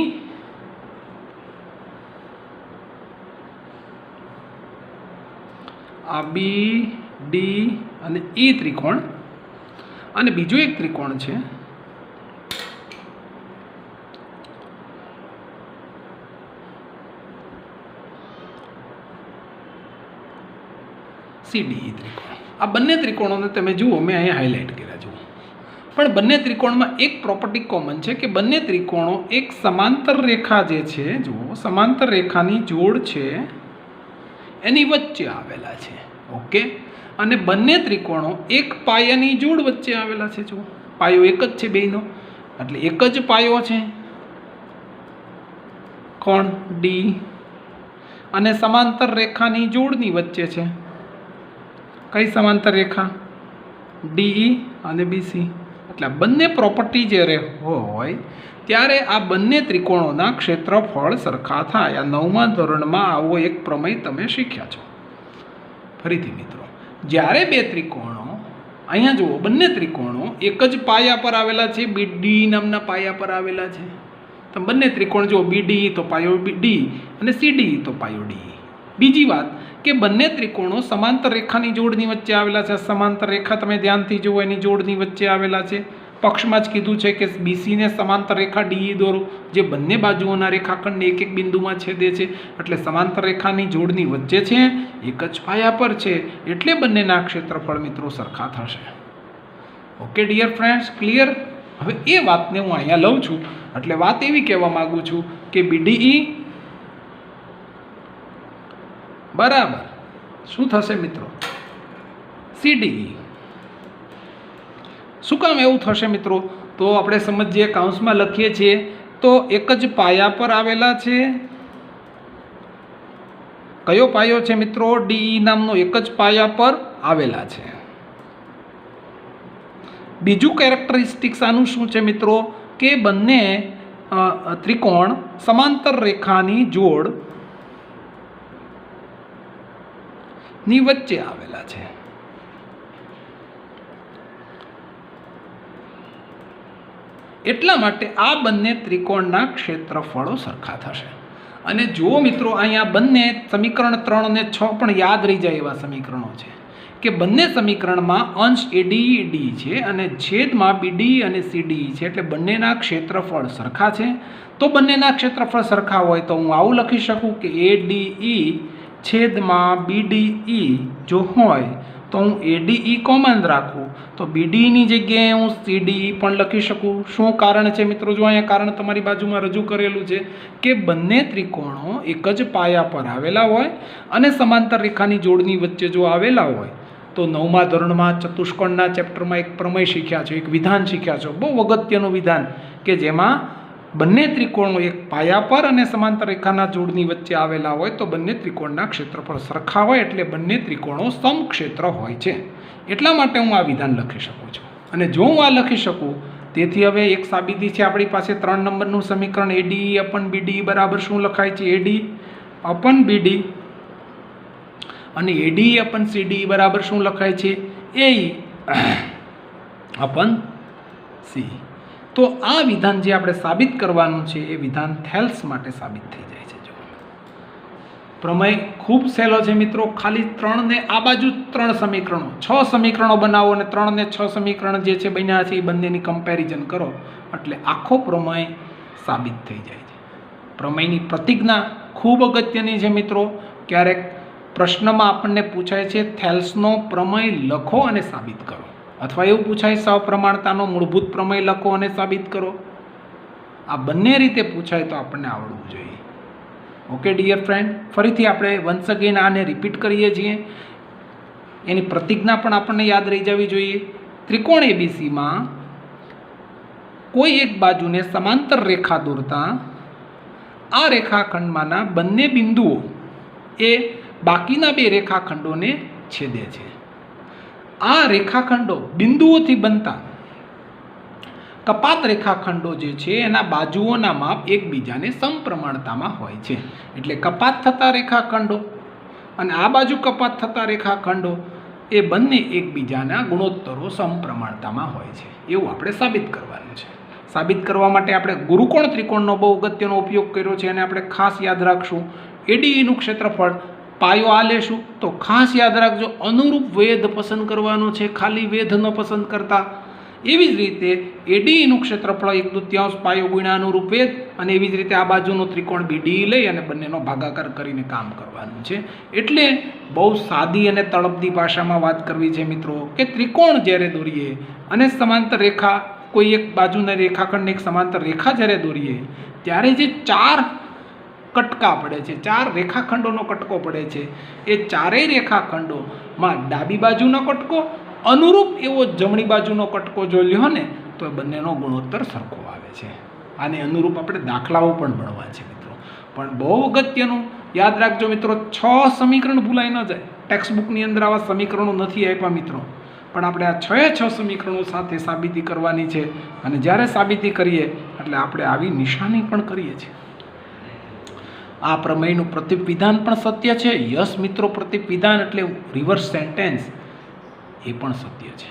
S1: આ BD અને E ત્રિકોણ, અને બીજો એક ત્રિકોણ છે CDE ત્રિકોણ. આ બંને ત્રિકોણોને તમે જુઓ, મેં અહીંયા હાઇલાઇટ કર્યા જુઓ. પણ બંને ત્રિકોણમાં એક પ્રોપર્ટી કોમન છે કે બંને ત્રિકોણો એક સમાંતર રેખા જે છે, જુઓ સમાંતર રેખાની જોડ છે એની વચ્ચે આવેલા છે. ઓકે, અને બંને ત્રિકોણો એક પાયાની જોડ વચ્ચે આવેલા છે. જુઓ પાયો એક જ છે બેયનો, એટલે એક જ પાયો છે કોણ D, અને સમાંતર રેખાની જોડની વચ્ચે છે કઈ સમાંતર રેખા? DE અને BC. એટલે બંને પ્રોપર્ટી જ્યારે હોય ત્યારે આ બંને ત્રિકોણોના ક્ષેત્રફળ સરખા થાય. આ 9મા ધોરણમાં આવો એક પ્રમેય તમે શીખ્યા છો. ફરીથી મિત્રો, જ્યારે 2 ત્રિકોણો, અહીંયા જુઓ બંને ત્રિકોણો એક જ પાયા પર આવેલા છે, BD નામના પાયા પર આવેલા છે. તમે બંને ત્રિકોણ જુઓ, BDE તો પાયો D અને CDE તો પાયો DE. બીજી વાત કે બંને ત્રિકોણો સમાંતર રેખાની જોડની વચ્ચે આવેલા છે. સમાંતર રેખા તમે ધ્યાનથી જુઓ, એની જોડની વચ્ચે આવેલા છે. પક્ષમાં જ કીધું છે કે BC ને સમાંતર રેખા DE દોરો, જે બંને બાજુઓના રેખાખંડને એક એક બિંદુમાં છેદે છે. એટલે સમાંતર રેખાની જોડની વચ્ચે છે, એક જ પાયા પર છે, એટલે બંનેના ક્ષેત્રફળ મિત્રો સરખા થશે. Okay dear friends, clear? હવે એ વાતને હું અહીંયા લઉં છું. એટલે વાત એવી કહેવા માંગુ છું કે BDE બરાબર શું થશે મિત્રો? CDE. શું કામ એવું થશે મિત્રો? તો આપણે સમજીએ, કૌંસમાં લખીએ છીએ તો એક જ પાયા પર આવેલા છે. કયો પાયો છે મિત્રો? DE નામનો એક જ પાયા પર આવેલા છે. બીજું કેરેક્ટરિસ્ટિક્સ આનું શું છે મિત્રો? કે બંને ત્રિકોણ સમાંતર રેખાની જોડ ની વચ્ચે આવેલા છે. એટલા માટે આ બંને ત્રિકોણના ક્ષેત્રફળો સરખા થશે. અને જો મિત્રો અહીંયા બંને સમીકરણ 3 અને 6 પણ યાદ રહી જાય એવા સમીકરણો છે કે બંને સમીકરણમાં અંશ ADED છે અને છેદમાં BD અને CDE છે, એટલે બંનેના ક્ષેત્રફળ સરખા છે. તો બંનેના ક્ષેત્રફળ સરખા હોય તો હું આવું લખી શકું કે ADE છેદમાં BDE જો હોય તો હું ADE કોમન રાખું તો BDની જગ્યાએ હું CDE પણ લખી શકું. શું કારણ છે મિત્રો? જો અહીંયા કારણ તમારી બાજુમાં રજૂ કરેલું છે કે બંને ત્રિકોણો એક જ પાયા પર આવેલા હોય અને સમાંતર રેખાની જોડની વચ્ચે જો આવેલા હોય તો 9મા ધોરણમાં ચતુષ્કોણના ચેપ્ટરમાં એક પ્રમેય શીખ્યા છો, એક વિધાન શીખ્યા છો, બહુ અગત્યનું વિધાન કે જેમાં બંને ત્રિકોણો એક પાયા પર અને સમાંતર રેખાના જોડની વચ્ચે આવેલા હોય તો બંને ત્રિકોણના ક્ષેત્રફળ સરખા હોય એટલે બંને ત્રિકોણો સમક્ષેત્ર હોય છે. એટલા માટે હું આ વિધાન લખી શકું છું. અને જો હું આ લખી શકું, તેથી હવે એક સાબિતી છે આપણી પાસે 3 નંબરનું સમીકરણ ADE અપન BDE બરાબર શું લખાય છે? AD અપન BD અને ADE અપન CDE બરાબર શું લખાય છે? AE અપન C. તો આ વિધાન જે આપણે સાબિત કરવાનું છે એ વિધાન થેલ્સ માટે સાબિત થઈ જાય છે. જો પ્રમેય ખૂબ સહેલો છે મિત્રો, ખાલી 3 ને આ બાજુ 3 સમીકરણો 6 સમીકરણો બનાવો અને 3 ને 6 સમીકરણ જે છે બન્યા છે એ બંનેની કમ્પેરિઝન કરો એટલે આખો પ્રમેય સાબિત થઈ જાય છે. પ્રમેયની પ્રતિજ્ઞા ખૂબ અગત્યની છે મિત્રો. ક્યારેક પ્રશ્નમાં આપણને પૂછાય છે થેલ્સનો પ્રમેય લખો અને સાબિત કરો, અથવા એવું પૂછાય સપ્રમાણતાનો મૂળભૂત પ્રમેય લખો અને સાબિત કરો. આ બંને રીતે પૂછાય તો આપણને આવડવું જોઈએ. ઓકે ડિયર ફ્રેન્ડ, ફરીથી આપણે વન્સ અગેન આને રિપીટ કરીએ છીએ. એની પ્રતિજ્ઞા પણ આપણને યાદ રહી જવી જોઈએ. ત્રિકોણ ABCમાં કોઈ એક બાજુને સમાંતર રેખા દોરતા આ રેખાખંડમાંના બંને બિંદુઓ એ બાકીના 2 રેખાખંડોને છેદે છે. આ રેખાખંડો બિંદુઓથી બનતા કપાત રેખાખંડો જે છે એના બાજુઓના માપ એકબીજાને સમપ્રમાણતામાં હોય છે. એટલે કપાત થતા રેખાખંડો અને આ બાજુ કપાત થતા રેખાખંડો એ બંને એકબીજાના ગુણોત્તરો સમપ્રમાણતામાં હોય છે. એવું આપણે સાબિત કરવાનું છે. સાબિત કરવા માટે આપણે ગુરુકોણ ત્રિકોણનો બહુ અગત્યનો ઉપયોગ કર્યો છે અને આપણે ખાસ યાદ રાખશું. ADEનું ક્ષેત્રફળ પાયો આ લેશું તો ખાસ યાદ રાખજો અનુરૂપ વેધ પસંદ કરવાનો છે, ખાલી વેધ ન પસંદ કરતા. એવી જ રીતે ADEનું ક્ષેત્રફળ 1/2 પાયો ગુણ્યા અનુરૂપ વેધ અને એવી જ રીતે આ બાજુનો ત્રિકોણ BDE લઈ અને બંનેનો ભાગાકાર કરીને કામ કરવાનું છે. એટલે બહુ સાદી અને તળપદી ભાષામાં વાત કરવી છે મિત્રો કે ત્રિકોણ જ્યારે દોરીએ અને સમાંતર રેખા કોઈ એક બાજુના રેખાખંડને એક સમાંતર રેખા જ્યારે દોરીએ ત્યારે જે 4 કટકા પડે છે, 4 રેખાખંડોનો કટકો પડે છે, એ ચારેય રેખાખંડોમાં ડાબી બાજુનો કટકો અનુરૂપ એવો જમણી બાજુનો કટકો જો લ્યો ને તો બંનેનો ગુણોત્તર સરખો આવે છે. આને અનુરૂપ આપણે દાખલાઓ પણ ભણવા છે મિત્રો. પણ બહુ અગત્યનું યાદ રાખજો મિત્રો, 6 સમીકરણ ભૂલાઈ ન જાય. ટેક્સ્ટબુકની અંદર આવા સમીકરણો નથી આપ્યા મિત્રો, પણ આપણે આ 6 સમીકરણો સાથે સાબિતી કરવાની છે. અને જ્યારે સાબિતી કરીએ એટલે આપણે આવી નિશાની પણ કરીએ છીએ. આ પ્રમેયનું પ્રતિવિધાન પણ સત્ય છે. યસ મિત્રો, પ્રતિવિધાન એટલે રિવર્સ સેન્ટેન્સ એ પણ સત્ય છે.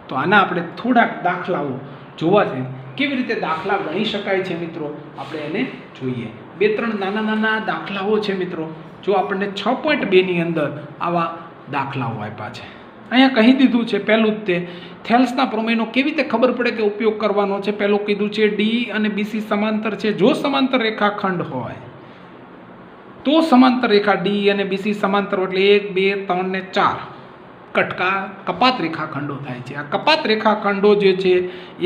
S1: તો આના આપણે થોડાક દાખલાઓ જોવા છે. કેવી રીતે દાખલા ગણી શકાય છે મિત્રો, આપણે એને જોઈએ. 2-3 નાના દાખલાઓ છે મિત્રો. જો આપણને 6.2ની અંદર આવા દાખલાઓ આપ્યા છે. અહીંયા કહી દીધું છે પહેલું જ તે થેલ્સના પ્રમેયનો કેવી રીતે ખબર પડે કે ઉપયોગ કરવાનો છે. પહેલું કીધું છે D અને BC સમાંતર છે. જો સમાંતર રેખાખંડ હોય તો સમાંતર રેખા D અને BC સમાંતર એટલે 1, 2, 3 ને 4 કટકા કપાત રેખાખંડો થાય છે. આ કપાત રેખાખંડો જે છે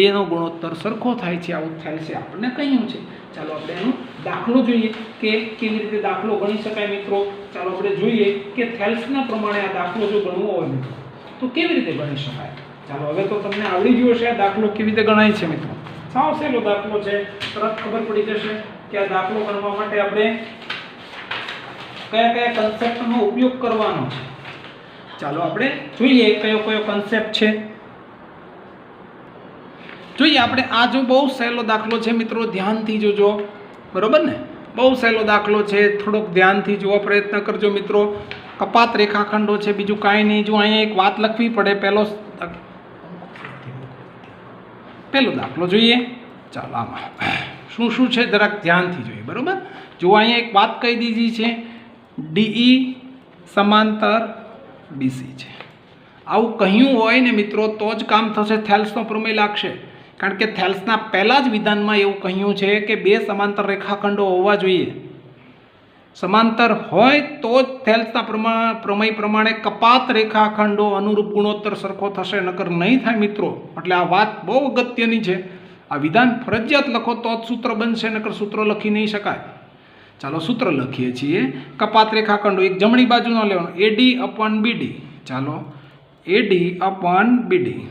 S1: એનો ગુણોત્તર સરખો થાય છે. આવું થેલ્સે આપણને કહ્યું છે. ચાલો આપણે એનો દાખલો જોઈએ કે કેવી રીતે દાખલો ગણી શકાય મિત્રો. ચાલો આપણે જોઈએ કે થેલ્સના પ્રમાણે આ દાખલો જો ગણવો હોય મિત્રો તો કેવી રીતે ગણી શકાય. ચાલો હવે તો તમને આવડી ગયો છે આ દાખલો કેવી રીતે ગણાય છે મિત્રો. સાવ સહેલો દાખલો છે, તરત ખબર પડી જશે કે આ દાખલો ગણવા માટે આપણે કયા કન્સેપ્ટનો ઉપયોગ કરવાનો છે. ચાલો આપણે જોઈએ કયો કન્સેપ્ટ છે. જોઈએ આપણે આ જો બહુ સહેલો દાખલો છે મિત્રો, ધ્યાનથી જોજો, બરોબર ને. બહુ સહેલો દાખલો છે, થોડોક ધ્યાનથી જોવા પ્રયત્ન કરજો મિત્રો. કપાત રેખાખંડો છે, બીજું કાંઈ નહીં. જો અહીંયા એક વાત લખવી પડે. પહેલો દાખલો જોઈએ. ચાલો આમાં શું શું છે જરાક ધ્યાનથી જોઈએ, બરાબર. જો અહીંયા એક વાત કહી દીધી છે, ડીઈ સમાંતર બીસી છે. આવું કહ્યું હોય ને મિત્રો તો જ કામ થશે, થેલ્સનો પ્રમેય લાગશે. કારણ કે થેલ્સના પહેલા જ વિધાનમાં એવું કહ્યું છે કે બે સમાંતર રેખાખંડો હોવા જોઈએ. સમાંતર હોય તો જ થેલ્સના પ્રમેય પ્રમાણે કપાત રેખાખંડો અનુરૂપ ગુણોત્તર સરખો થશે, નકર નહીં થાય મિત્રો. એટલે આ વાત બહુ અગત્યની છે. આ વિધાન ફરજિયાત લખો તો જ સૂત્ર બનશે, નકર સૂત્ર લખી નહીં શકાય. ચાલો સૂત્ર લખીએ છીએ. કપાત રેખાખંડો એક જમણી બાજુનો લેવાનો, એડી અપોન બીડી. ચાલો એડી અપોન બીડી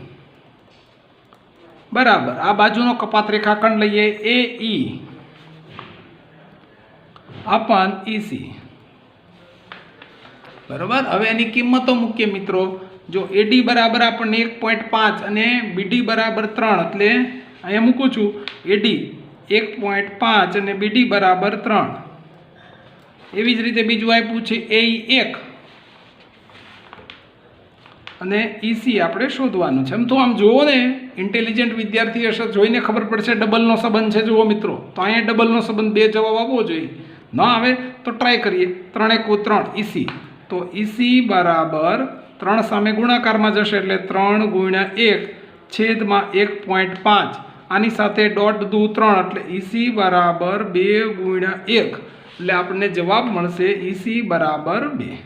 S1: બરાબર આ બાજુનો કપાત રેખાખંડ લઈએ એ ઈ અપોન ઈસી. બરાબર. હવે એની કિંમતો મૂકીએ મિત્રો. જો એડી બરાબર આપણને 1.5 અને બીડી બરાબર 3, એટલે અહીંયા મૂકું છું એડી 1.5 અને બીડી બરાબર 3. એવી જ રીતે બીજું આપ્યું છે એ 1 અને ઈસી આપણે શોધવાનું છે. એમ તો આમ જુઓ ને, ઇન્ટેલિજન્ટ વિદ્યાર્થી હશે જોઈને ખબર પડશે ડબલનો સંબંધ છે. જુઓ મિત્રો, તો અહીંયા ડબલનો સંબંધ 2 જવાબ આવવો જોઈએ. ન આવે તો ટ્રાય કરીએ. 3 × 1 = 3 ઈસી. તો ઈસી બરાબર 3 સામે ગુણાકારમાં જશે એટલે 3 × 1 છેદમાં 1.5. આની સાથે ડોટ દુ 3 એટલે ઈસી બરાબર 2 × 1 એટલે આપણને જવાબ મળશે ઈસી બરાબર 2.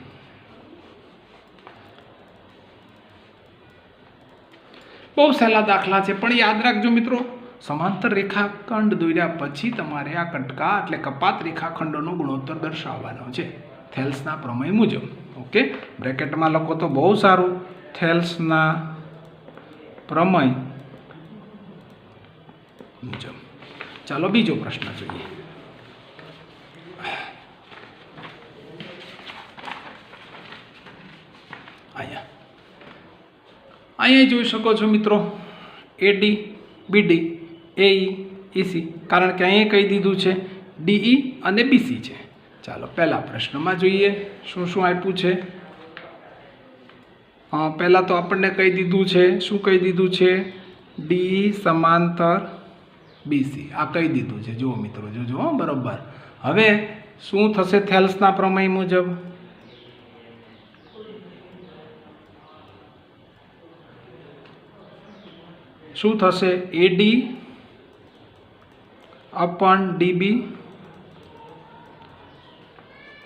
S1: બહુ સહેલા દાખલા છે, પણ યાદ રાખજો મિત્રો, સમાંતર રેખાખંડ દોર્યા પછી તમારે આ કટકા એટલે કપાત રેખાખંડોનો ગુણોત્તર દર્શાવવાનો છે થેલ્સના પ્રમેય મુજબ. ઓકે, બ્રેકેટમાં લખો તો બહુ સારું. થેલ્સના પ્રમેય મુજબ. ચાલો બીજો પ્રશ્ન જોઈએ. અહીંયા જોઈ શકો છો મિત્રો, એડી બીડી એઈ ઈસી, કારણ કે અહીંયા કહી દીધું છે ડીઈ અને બીસી છે. ચાલો પહેલા પ્રશ્નમાં જોઈએ શું શું આપ્યું છે. પહેલાં તો આપણને કહી દીધું છે, શું કહી દીધું છે, ડીઈ સમાંતર બીસી. આ કહી દીધું છે. જુઓ મિત્રો, જોજો બરોબર. હવે શું થશે થેલ્સના પ્રમેય મુજબ? શું થશે? એડી અપોન ડીબી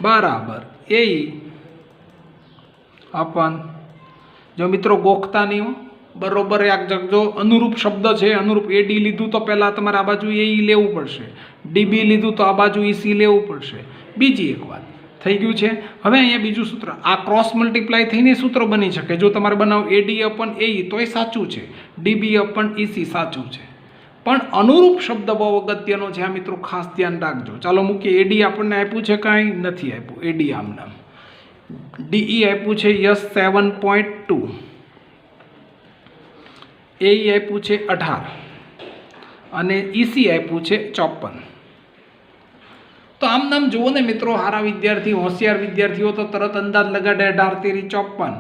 S1: બરાબર એઈ અપોન, જો મિત્રો ગોખતા નહીં, બરોબર યાદ રાખજો, અનુરૂપ શબ્દ છે. અનુરૂપ એડી લીધું તો પહેલાં તમારે આ બાજુ એઈ લેવું પડશે, ડીબી લીધું તો આ બાજુ ઈસી લેવું પડશે. બીજી એક વાત થઈ ગયું છે. હવે અહીંયા બીજું સૂત્ર, આ ક્રોસ મલ્ટીપ્લાય થઈને સૂત્ર બની શકે. જો તમારે બનાવો એડી અપોન એઈ તો એ સાચું છે, ડીબી અપોન ઈસી સાચું છે, પણ અનુરૂપ શબ્દ બહુ અગત્યનો છે. આ મિત્રો ખાસ ધ્યાન રાખજો. ચાલો મૂકીએ. એડી આપણને આપ્યું છે, કાંઈ નથી આપ્યું. એડી આમ નામ. ડીઈ આપ્યું છે યસ 7.2, એઈ આપ્યું છે 18 અને ઈસી આપ્યું છે 54. તો આમ નામ જુઓ ને મિત્રો, સારા વિદ્યાર્થી, હોશિયાર વિદ્યાર્થીઓ તો તરત અંદાજ લગાડે 18 × 3 = 54.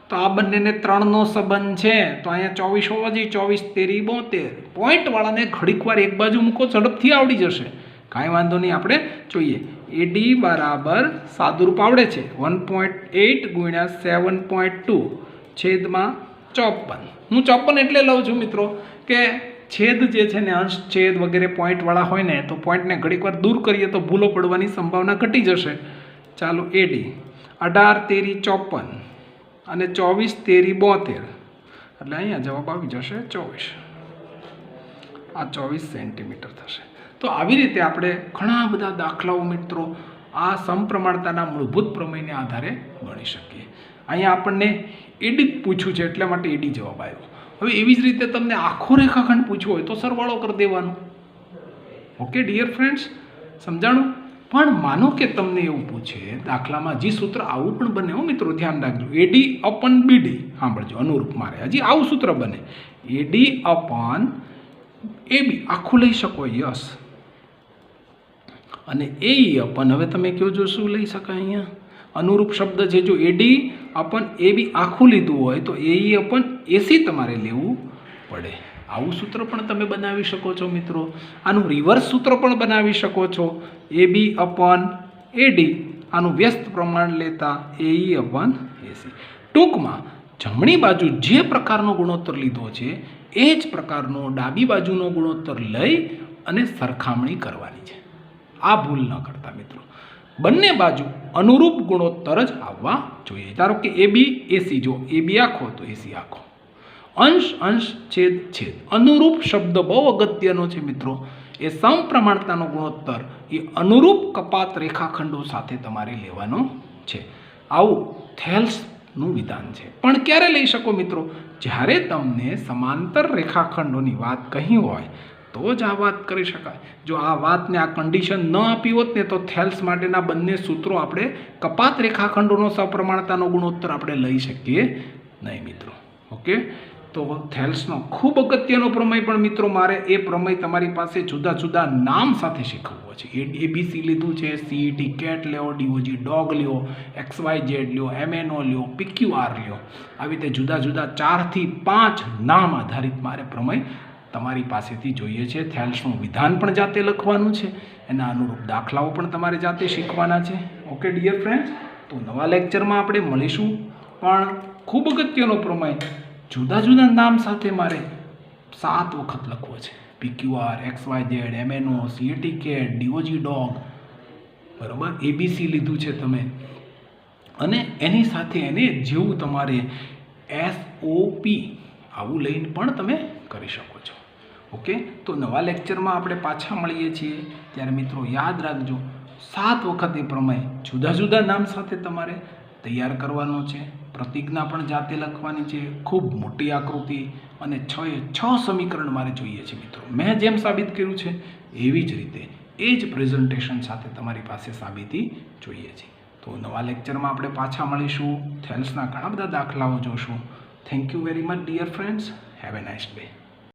S1: તો આ બંનેને 3નો સંબંધ છે, તો અહીંયા 24 હોવા જોઈએ. 24 × 3 = 72. પોઈન્ટવાળાને ઘડીક વાર એક બાજુ મૂકો, ઝડપથી આવડી જશે, કાંઈ વાંધો નહીં. આપણે જોઈએ એડી બરાબર સાદુરૂપ આવડે છે 1.8 × 7.2 છેદમાં 54. હું 54 એટલે લઉં છું મિત્રો કે છેદ જે છે ને, અંશ છેદ વગેરે પોઈન્ટવાળા હોય ને, તો પોઈન્ટને ઘડીક વાર દૂર કરીએ તો ભૂલો પડવાની સંભાવના ઘટી જશે. ચાલો એડી 18 × 3 = 54 અને 24 × 3 = 72, એટલે અહીંયા જવાબ આવી જશે 24. આ 24 સેન્ટીમીટર થશે. તો આવી રીતે આપણે ઘણા બધા દાખલાઓ મિત્રો આ સમપ્રમાણતાના મૂળભૂત પ્રમેયને આધારે ગણી શકીએ. અહીંયા આપણને એડી પૂછ્યું છે એટલા માટે એડી જવાબ આવ્યો. હવે એવી જ રીતે તમને આખો રેખાખંડ પૂછવો હોય તો સરવાળો કરી દેવાનો. ઓકે ડિયર ફ્રેન્ડ્સ, સમજાણું? પણ માનો કે તમને એવું પૂછે દાખલામાં, હજી સૂત્ર આવું પણ બને હો મિત્રો, ધ્યાન રાખજો. એડી અપોન બીડી, સાંભળજો, અનુરૂપ મારે હજી આવું સૂત્ર બને. એડી અપોન એબી આખું લઈ શકો, યસ, અને એઈ અપોન, હવે તમે કહો છો શું લઈ શકાય? અહીંયા અનુરૂપ શબ્દ છે. જો એડી અપોન એબી આખું લીધું હોય તો એઈ અપોન એસી તમારે લેવું પડે. આવું સૂત્ર પણ તમે બનાવી શકો છો મિત્રો. આનું રિવર્સ સૂત્ર પણ બનાવી શકો છો. AB અપોન AD, આનું વ્યસ્ત પ્રમાણ લેતા AE અપોન AC. ટૂંકમાં જમણી બાજુ જે પ્રકારનો ગુણોત્તર લીધો છે એ જ પ્રકારનો ડાબી બાજુનો ગુણોત્તર લઈ અને સરખામણી કરવાની છે. આ ભૂલ ન કરતા મિત્રો. બંને બાજુ અનુરૂપ ગુણોત્તર જ આવવા જોઈએ. ધારો કે AB AC, જો AB આખો તો AC આખો. અંશ અંશ છેદ છેદ, અનુરૂપ શબ્દ બહુ અગત્યનો છે મિત્રો. એ સમપ્રમાણતાનો ગુણોત્તર એ અનુરૂપ કપાત રેખાખંડો સાથે તમારે લેવાનો છે. આવું થેલ્સનું વિધાન છે. પણ ક્યારે લઈ શકો મિત્રો? જ્યારે તમને સમાંતર રેખાખંડોની વાત કહી હોય તો જ આ વાત કરી શકાય. જો આ વાતને આ કન્ડિશન ન આપી હોત ને તો થેલ્સ માટેના બંને સૂત્રો આપણે કપાત રેખાખંડોનો સપ્રમાણતાનો ગુણોત્તર આપણે લઈ શકીએ નહીં મિત્રો. ઓકે, તો થેલ્સનો ખૂબ અગત્યનો પ્રમેય, પણ મિત્રો મારે એ પ્રમેય તમારી પાસે જુદા જુદા નામ સાથે શીખવવો છે. ABC લીધું છે, CET કેટ લ્યો, DOG ડોગ લ્યો, XYZ લ્યો, MNO લ્યો, PQR લ્યો. આવી રીતે જુદા જુદા 4 થી 5 નામ આધારિત મારે પ્રમેય તમારી પાસેથી જોઈએ છે. થેલ્સનું વિધાન પણ જાતે લખવાનું છે, એના અનુરૂપ દાખલાઓ પણ તમારે જાતે શીખવાના છે. ઓકે ડિયર ફ્રેન્ડ્સ, તો નવા લેક્ચરમાં આપણે મળીશું. પણ ખૂબ અગત્યનો પ્રમેય જુદા જુદા નામ સાથે મારે 7 વખત લખવો છે. PQR, XYZ, MNO, CET cat, DOG dog, બરાબર, ABC લીધું છે તમે, અને એની સાથે એને જેવું તમારે SOP આવું લઈને પણ તમે કરી શકો છો. ઓકે, તો નવા લેક્ચરમાં આપણે પાછા મળીએ છીએ. ત્યારે મિત્રો યાદ રાખજો, 7 વખત એ પ્રમેય જુદા જુદા નામ સાથે તમારે તૈયાર કરવાનો છે. પ્રતિજ્ઞા પણ જાતે લખવાની છે. ખૂબ મોટી આકૃતિ અને 6 સમીકરણ મારે જોઈએ છે મિત્રો. મેં જેમ સાબિત કર્યું છે એવી જ રીતે એ જ પ્રેઝન્ટેશન સાથે તમારી પાસે સાબિતી જોઈએ છે. તો નવા લેક્ચરમાં આપણે પાછા મળીશું. થેલ્સના ઘણા બધા દાખલાઓ જોશું. Thank you very much dear friends. Have a nice day.